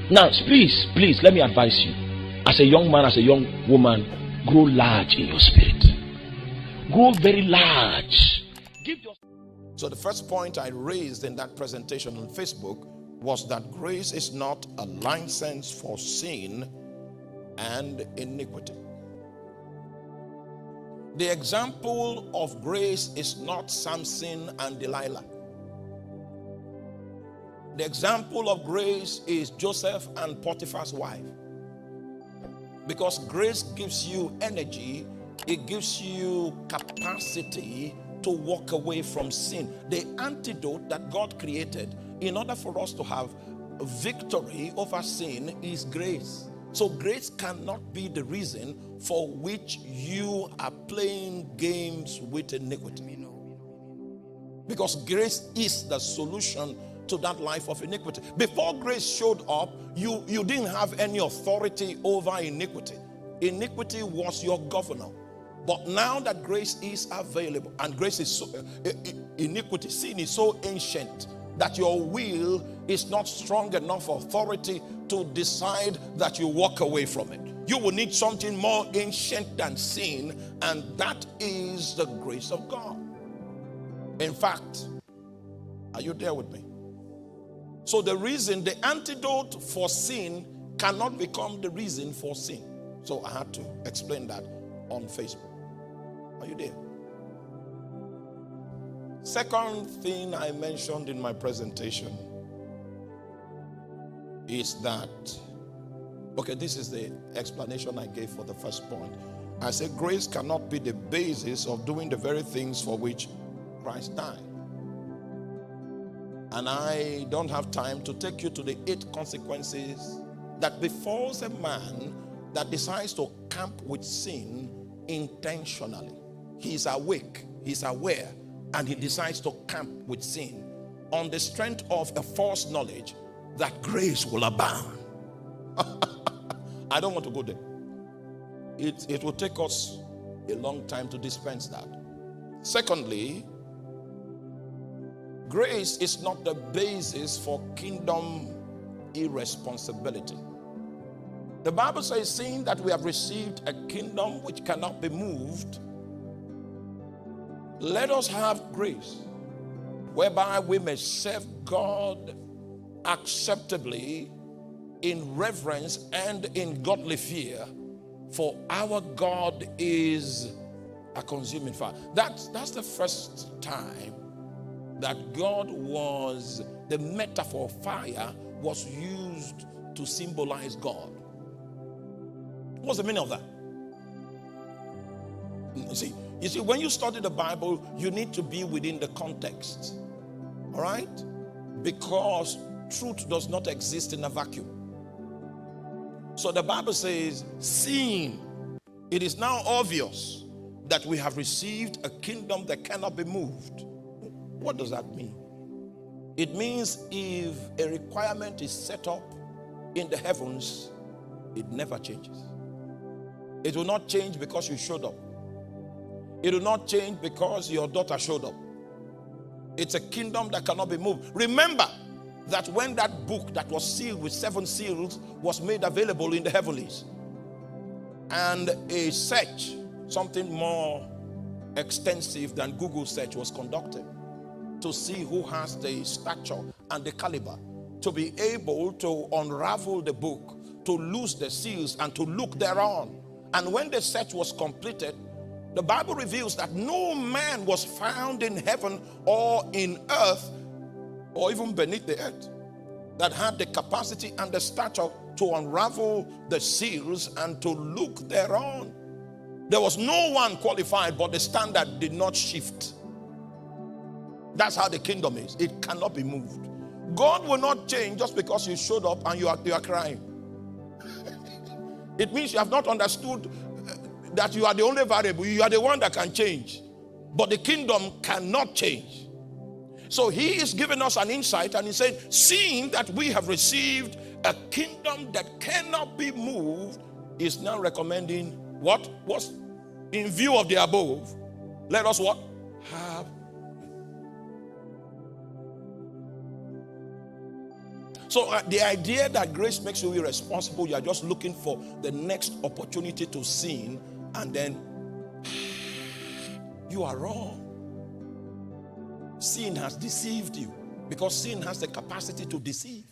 Now, please, let me advise you. As a young man, as a young woman, grow large in your spirit. Grow very large. So the first point I raised in that presentation on Facebook was that grace is not a license for sin and iniquity. The example of grace is not Samson and Delilah. The example of grace is Joseph and Potiphar's wife. Because grace gives you energy, it gives you capacity to walk away from sin. The antidote that God created in order for us to have victory over sin is grace. So grace cannot be the reason for which you are playing games with iniquity. Because grace is the solution to that life of iniquity. Before grace showed up, you didn't have any authority over iniquity. Iniquity was your governor. But now that grace is available, and grace is so, iniquity, sin is so ancient that your will is not strong enough authority to decide that you walk away from it. You will need something more ancient than sin, and that is the grace of God. In fact, are you there with me? So the reason, the antidote for sin cannot become the reason for sin. So I had to explain that on Facebook. Are you there? Second thing I mentioned in my presentation is that, okay, this is the explanation I gave for the first point. I said grace cannot be the basis of doing the very things for which Christ died. And I don't have time to take you to the 8 consequences that befalls a man that decides to camp with sin intentionally. He's awake, he's aware, and he decides to camp with sin on the strength of a false knowledge that grace will abound. I don't want to go there. It will take us a long time to dispense that. Secondly, grace is not the basis for kingdom irresponsibility. The Bible says, seeing that we have received a kingdom which cannot be moved, let us have grace whereby we may serve God acceptably in reverence and in godly fear, for our God is a consuming fire. That's the first time that God was, the metaphor fire was used to symbolize God. What's the meaning of that? You see, when you study the Bible, you need to be within the context. All right? Because truth does not exist in a vacuum. So the Bible says, seeing it is now obvious that we have received a kingdom that cannot be moved. What does that mean? It means if a requirement is set up in the heavens, it never changes. It will not change because you showed up. It will not change because your daughter showed up. It's a kingdom that cannot be moved. Remember that when that book that was sealed with 7 seals was made available in the heavenlies, and a search, something more extensive than Google search, was conducted to see who has the stature and the caliber to be able to unravel the book, to loose the seals and to look thereon. And when the search was completed, the Bible reveals that no man was found in heaven or in earth or even beneath the earth that had the capacity and the stature to unravel the seals and to look thereon. There was no one qualified, but the standard did not shift. That's how the kingdom is. It cannot be moved. God will not change just because you showed up and you are crying. It means you have not understood that you are the only variable. You are the one that can change. But the kingdom cannot change. So he is giving us an insight, and he said, seeing that we have received a kingdom that cannot be moved, is now recommending what? What's in view of the above? Let us what? So the idea that grace makes you irresponsible, you are just looking for the next opportunity to sin, and then you are wrong. Sin has deceived you, because sin has the capacity to deceive.